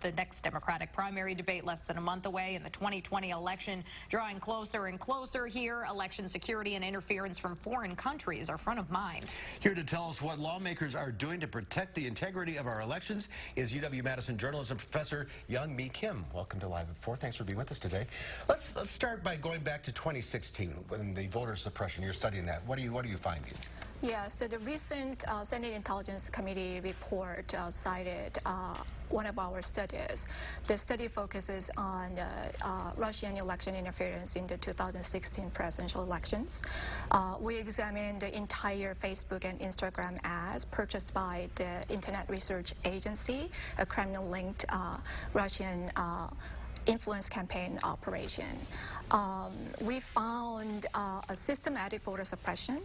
the next Democratic primary debate less than a month away, and the 2020 election drawing closer and closer here. Election security and interference from foreign countries are front of mind. Here to tell us what lawmakers are doing to protect the integrity of our elections is UW-Madison journalism professor Youngmi Kim. Welcome to Live at 4. Thanks for being with us today. Let's start by going back to 2016 when the voter suppression. You're studying that. What are you finding? Yes, the recent Senate Intelligence Committee report cited one of our studies. The study focuses on Russian election interference in the 2016 presidential elections. We examined the entire Facebook and Instagram ads purchased by the Internet Research Agency, a Kremlin-linked Russian influence campaign operation. We found a systematic voter suppression,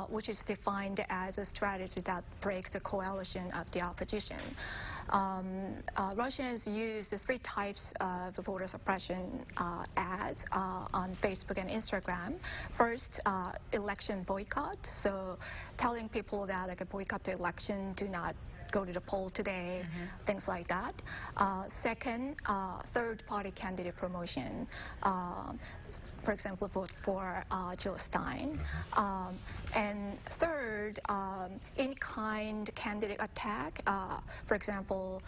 which is defined as a strategy that breaks the coalition of the opposition. Russians use the three types of voter suppression ads on Facebook and Instagram. First, election boycott, so telling people that like boycott the election, do not go to the poll today, things like that. Second, third-party candidate promotion. For example, vote for Jill Stein. And third, in-kind candidate attack. For example,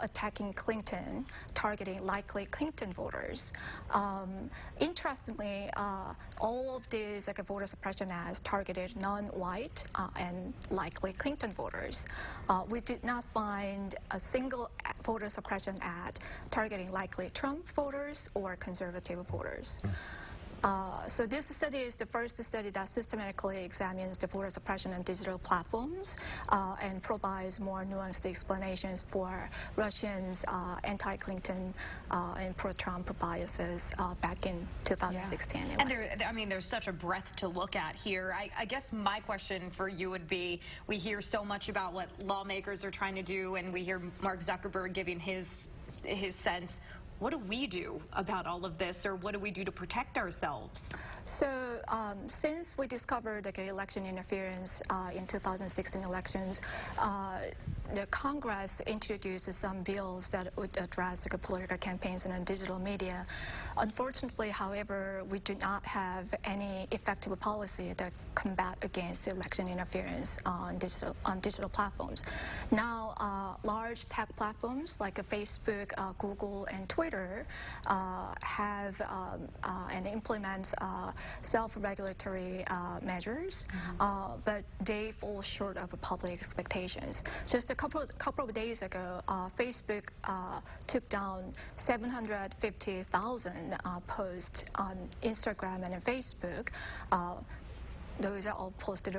attacking Clinton, targeting likely Clinton voters. Interestingly, all of these voter suppression ads targeted non-white and likely Clinton voters. We did not find a single voter suppression ad targeting likely Trump voters or conservative voters. So this study is the first study that systematically examines the voter suppression on digital platforms and provides more nuanced explanations for Russians' anti-Clinton and pro-Trump biases back in 2016. Yeah. And there's such a breadth to look at here. I guess my question for you would be, we hear so much about what lawmakers are trying to do, and we hear Mark Zuckerberg giving his sense. What do we do about all of this, or what do we do to protect ourselves? So since we discovered election interference in 2016 elections, the Congress introduced some bills that would address political campaigns and digital media. Unfortunately, however, we do not have any effective policy that combat against election interference on digital platforms. Now, large tech platforms like Facebook, Google, and Twitter have and implement self-regulatory measures, but they fall short of public expectations. Just a couple of days ago, Facebook took down 750,000 posts on Instagram and Facebook. Those are all posted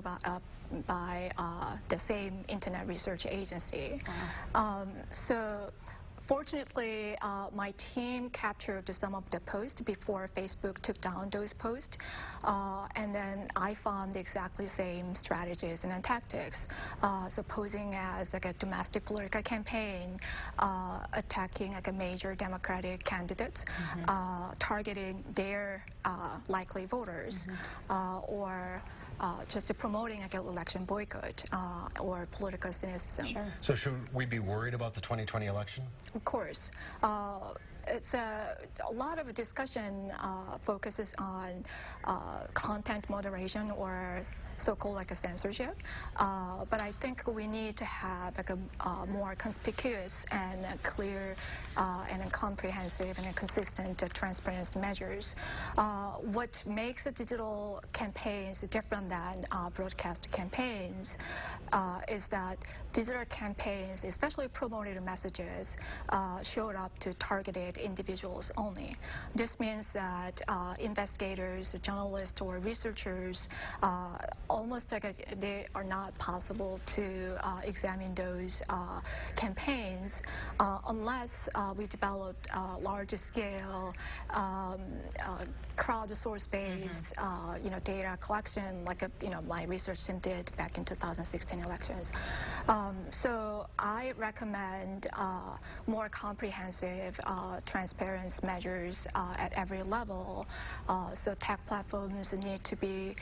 by the same Internet Research Agency. So fortunately, my team captured some of the posts before Facebook took down those posts, and then I found exactly the same strategies and tactics. So posing as a domestic political campaign, attacking a major Democratic candidate, targeting their likely voters, or just promoting election boycott or political cynicism. Sure. So should we be worried about the 2020 election? Of course. It's a lot of discussion focuses on content moderation or so-called censorship, but I think we need to have a more conspicuous and clear and comprehensive and consistent transparency measures. What makes digital campaigns different than broadcast campaigns is that digital campaigns, especially promoted messages, showed up to targeted individuals only. This means that investigators, journalists, or researchers almost they are not possible to examine those campaigns unless we develop large-scale crowd-source-based data collection, like my research team did back in 2016 elections. So I recommend more comprehensive transparency measures at every level. So tech platforms need to be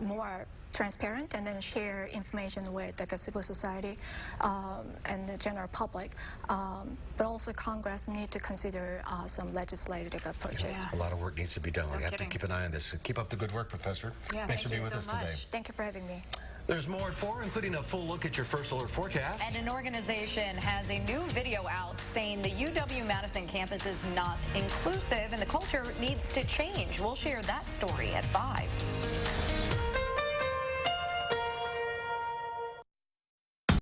more transparent and then share information with like a civil society and the general public. But also Congress need to consider some legislative approaches. Yeah. A lot of work needs to be done. We have to kidding. keep an eye on this. Keep up the good work, Professor. Yeah, Thanks for thank being you with us so today. much. Thank you for having me. There's more at 4, including a full look at your first solar forecast. And an organization has a new video out saying the UW-Madison campus is not inclusive and the culture needs to change. We'll share that story at 5.